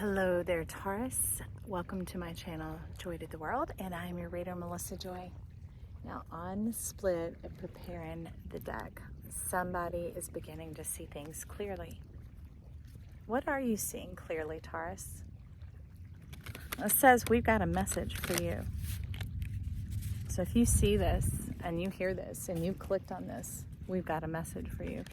Hello there, Taurus. Welcome to my channel, Joy to the World, and I'm your reader, Melissa Joy. Now, on the split of preparing the deck, somebody is beginning to see things clearly. What are you seeing clearly, Taurus? It says we've got a message for you. So if you see this and you hear this and you clicked on this, we've got a message for you.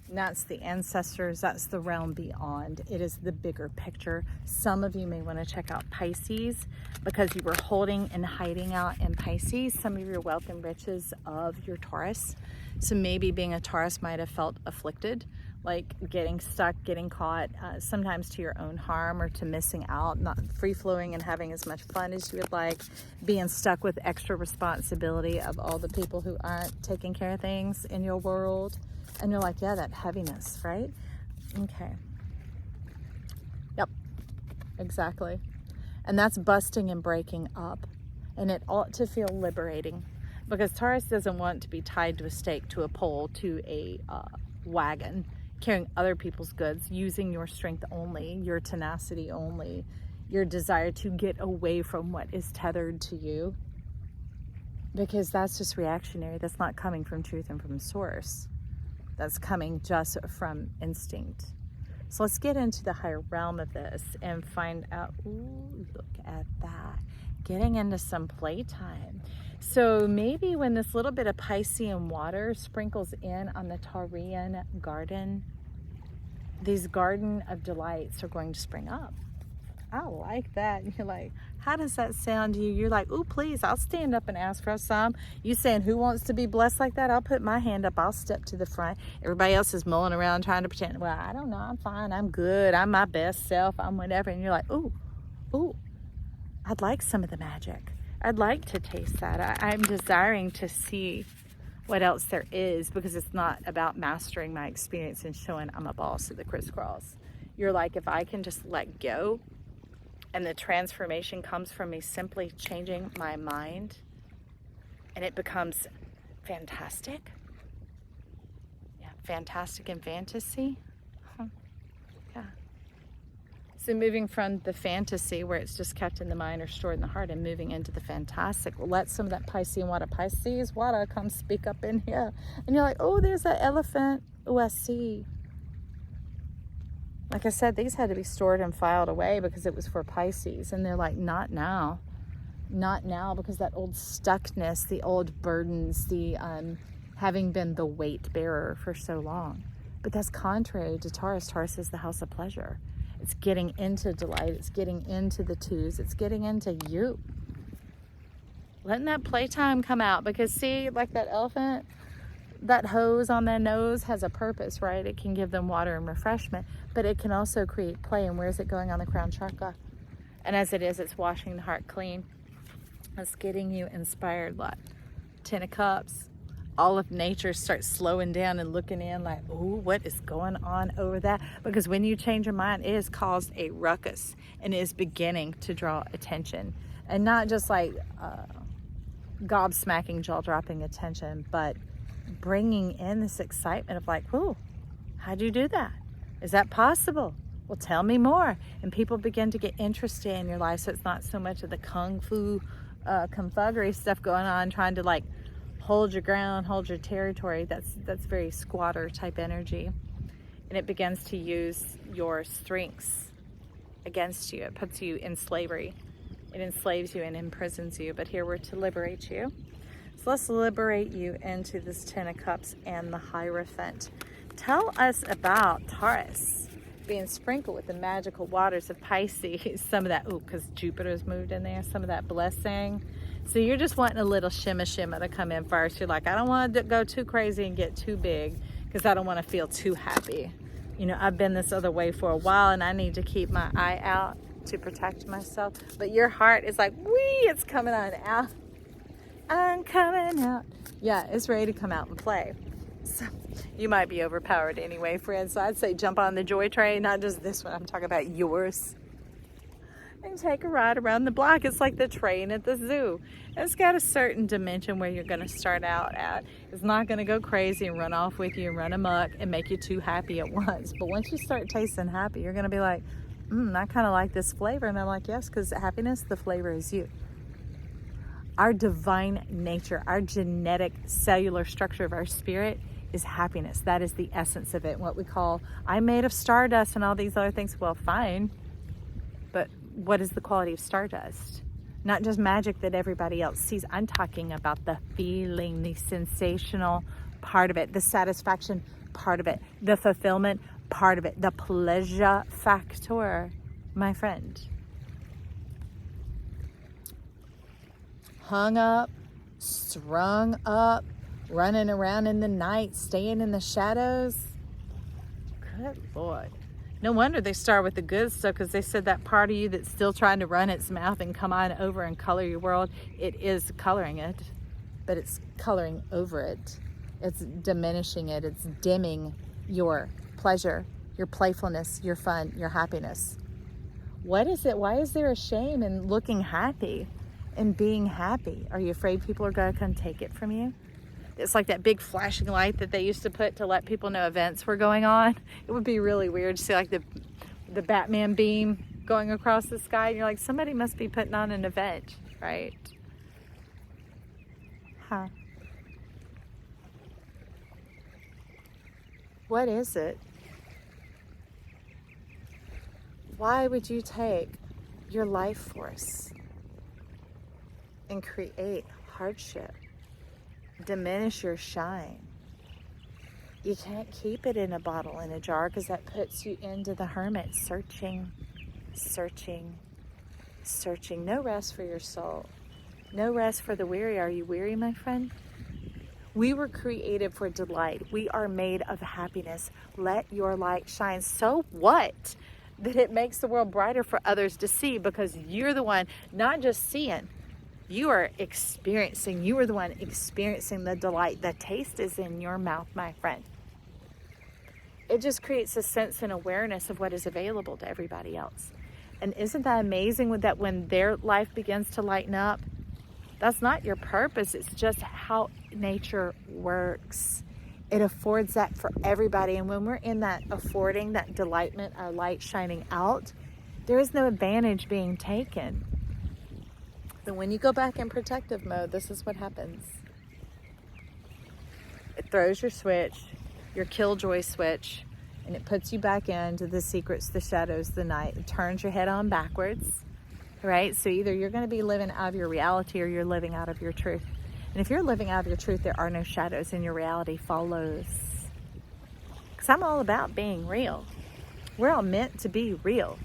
And that's the ancestors, that's the realm beyond. It is the bigger picture. Some of you may want to check out Pisces because you were holding and hiding out in Pisces some of your wealth and riches of your Taurus. So maybe being a Taurus might have felt afflicted, like getting stuck, getting caught, sometimes to your own harm or to missing out, not free-flowing and having as much fun as you would like, being stuck with extra responsibility of all the people who aren't taking care of things in your world. And you're like, yeah, that heaviness, right? Okay. Yep, exactly. And that's busting and breaking up. And it ought to feel liberating because Taurus doesn't want to be tied to a stake, to a pole, to a wagon, carrying other people's goods, using your strength only, your tenacity only, your desire to get away from what is tethered to you. Because that's just reactionary. That's not coming from truth and from source. That's coming just from instinct. So let's get into the higher realm of this and find out, ooh, look at that. Getting into some playtime. So maybe when this little bit of Piscean water sprinkles in on the Taurian garden, these garden of delights are going to spring up. I like that. You're like, how does that sound to you? You're like, oh, please, I'll stand up and ask for some. You saying, who wants to be blessed like that? I'll put my hand up. I'll step to the front. Everybody else is mulling around trying to pretend, well, I don't know. I'm fine. I'm good. I'm my best self. I'm whatever. And you're like, ooh, I'd like some of the magic. I'd like to taste that. I'm desiring to see what else there is because it's not about mastering my experience and showing I'm a boss of the crisscross. You're like, if I can just let go, and the transformation comes from me simply changing my mind and it becomes fantastic. Yeah, fantastic and fantasy. Yeah. So moving from the fantasy where it's just kept in the mind or stored in the heart and moving into the fantastic. Well, let some of that Pisces water come speak up in here. And you're like, oh, there's that elephant. Oh, I see. Like I said, these had to be stored and filed away because it was for Pisces. And they're like, not now. Not now, because that old stuckness, the old burdens, the having been the weight bearer for so long. But that's contrary to Taurus. Taurus is the house of pleasure. It's getting into delight. It's getting into the twos. It's getting into you. Letting that playtime come out. Because see, like that elephant, that hose on their nose has a purpose, right? It can give them water and refreshment, but it can also create play. And where is it going? On the crown chakra. And as it is, it's washing the heart clean. It's getting you inspired. Like 10 of Cups. All of nature starts slowing down and looking in like, ooh, what is going on over that? Because when you change your mind, it has caused a ruckus and is beginning to draw attention. And not just like gobsmacking, jaw-dropping attention, but bringing in this excitement of like, whoa, how'd you do that? Is that possible? Well, tell me more. And people begin to get interested in your life. So it's not so much of the kung fu, confuggery stuff going on, trying to like hold your ground, hold your territory. That's very squatter type energy. And it begins to use your strengths against you. It puts you in slavery. It enslaves you and imprisons you. But here we're to liberate you. So let's liberate you into this 10 of Cups and the Hierophant. Tell us about Taurus being sprinkled with the magical waters of Pisces. Some of that, because Jupiter's moved in there, some of that blessing. So you're just wanting a little shimmer to come in first. You're like, I don't want to go too crazy and get too big because I don't want to feel too happy. You know, I've been this other way for a while and I need to keep my eye out to protect myself. But your heart is like, wee, it's coming on out. I'm coming out. Yeah, it's ready to come out and play. So you might be overpowered anyway, friends. So I'd say jump on the joy train, not just this one. I'm talking about yours. And take a ride around the block. It's like the train at the zoo. It's got a certain dimension where you're going to start out at. It's not going to go crazy and run off with you and run amok and make you too happy at once. But once you start tasting happy, you're going to be like, I kind of like this flavor. And I'm like, yes, because happiness, the flavor is you. Our divine nature, our genetic cellular structure of our spirit is happiness. That is the essence of it. What we call, I'm made of stardust and all these other things. Well, fine. But what is the quality of stardust? Not just magic that everybody else sees. I'm talking about the feeling, the sensational part of it, the satisfaction part of it, the fulfillment part of it, the pleasure factor, my friend. Hung up, strung up, running around in the night, staying in the shadows. Good Lord. No wonder they start with the good stuff, because they said that part of you that's still trying to run its mouth and come on over and color your world, it is coloring it, but it's coloring over it. It's diminishing it. It's dimming your pleasure, your playfulness, your fun, your happiness. What is it? Why is there a shame in looking happy and being happy? Are you afraid people are going to come take it from you? It's like that big flashing light that they used to put to let people know events were going on. It would be really weird to see like the Batman beam going across the sky. And you're like, somebody must be putting on an event, right? Huh. What is it? Why would you take your life force and create hardship, diminish your shine? You can't keep it in a bottle, in a jar, because that puts you into the hermit, searching, searching, searching. No rest for your soul. No rest for the weary. Are you weary, my friend? We were created for delight. We are made of happiness. Let your light shine. So what? That it makes the world brighter for others to see, because you're the one not just seeing, you are experiencing. You are the one experiencing the delight. The taste is in your mouth, my friend. It just creates a sense and awareness of what is available to everybody else. And isn't that amazing that when their life begins to lighten up, that's not your purpose. It's just how nature works. It affords that for everybody. And when we're in that affording, that delightment, our light shining out, there is no advantage being taken. Then when you go back in protective mode, this is what happens. It throws your switch, your killjoy switch, and it puts you back into the secrets, the shadows, the night. It turns your head on backwards, right? So either you're going to be living out of your reality or you're living out of your truth. And if you're living out of your truth, there are no shadows and your reality follows. Because I'm all about being real. We're all meant to be real,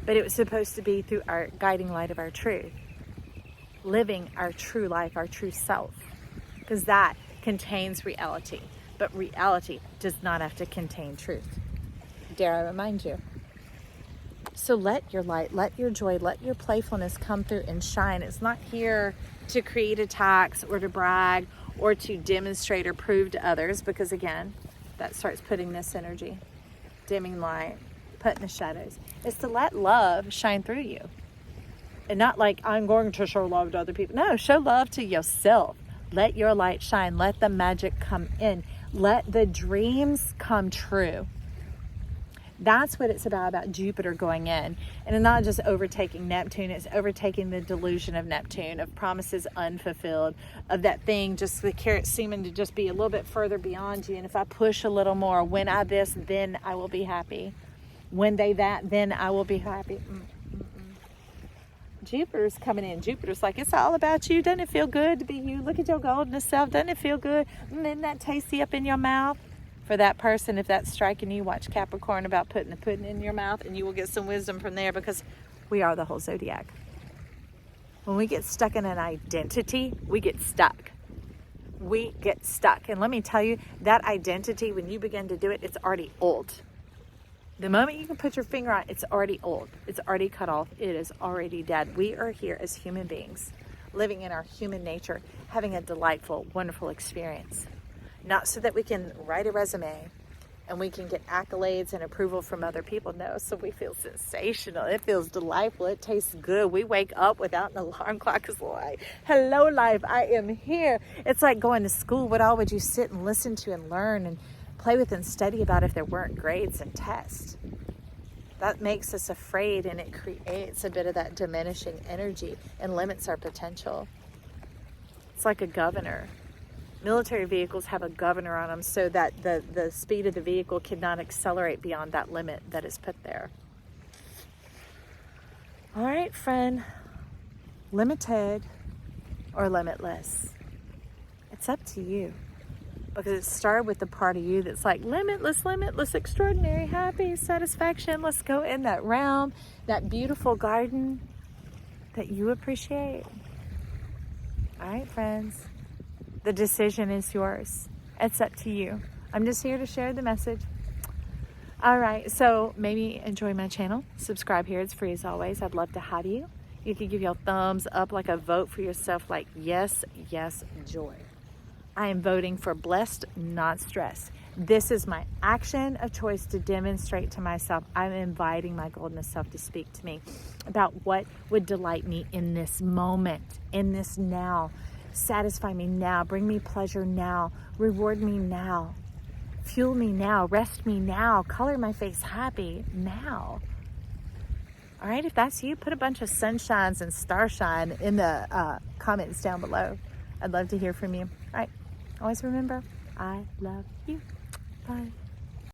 but it was supposed to be through our guiding light of our truth. Living our true life, our true self, because that contains reality, but reality does not have to contain truth. Dare I remind you? So let your light, let your joy, let your playfulness come through and shine. It's not here to create attacks or to brag or to demonstrate or prove to others, because again, that starts putting this energy, dimming light, putting the shadows. It's to let love shine through you. And not like, I'm going to show love to other people. No, show love to yourself. Let your light shine. Let the magic come in. Let the dreams come true. That's what it's about Jupiter going in. And it's not just overtaking Neptune. It's overtaking the delusion of Neptune, of promises unfulfilled, of that thing, just the carrot seeming to just be a little bit further beyond you. And if I push a little more, when I this, then I will be happy. When they that, then I will be happy. Jupiter's coming in. Jupiter's like, it's all about you. Doesn't it feel good to be you? Look at your golden self. Doesn't it feel good? Isn't that tasty up in your mouth? For that person, if that's striking you, watch Capricorn about putting the pudding in your mouth, and you will get some wisdom from there, because we are the whole zodiac. When we get stuck in an identity, we get stuck. We get stuck. And let me tell you, that identity, when you begin to do it, it's already old. The moment you can put your finger on it, it's already old. It's already cut off. It is already dead. We are here as human beings, living in our human nature, having a delightful, wonderful experience. Not so that we can write a resume and we can get accolades and approval from other people. No, so we feel sensational. It feels delightful. It tastes good. We wake up without an alarm clock. It's like, hello, life, I am here. It's like going to school. What all would you sit and listen to and learn and play with and study about if there weren't grades and tests? That makes us afraid, and it creates a bit of that diminishing energy and limits our potential. It's like a governor. Military vehicles have a governor on them so that the speed of the vehicle cannot accelerate beyond that limit that is put there. All right, friend. Limited or limitless. It's up to you. Because it started with the part of you that's like limitless, extraordinary, happy, satisfaction. Let's go in that realm, that beautiful garden that you appreciate. All right, friends. The decision is yours. It's up to you. I'm just here to share the message. All right, so maybe enjoy my channel. Subscribe here. It's free as always. I'd love to have you. You can give your thumbs up, like a vote for yourself, like yes, yes, joy. I am voting for blessed, not stressed. This is my action of choice to demonstrate to myself. I'm inviting my golden self to speak to me about what would delight me in this moment, in this now. Satisfy me now, bring me pleasure now, reward me now, fuel me now, rest me now, color my face happy now. All right, if that's you, put a bunch of sunshines and starshine in the comments down below. I'd love to hear from you. All right, always remember, I love you. Bye.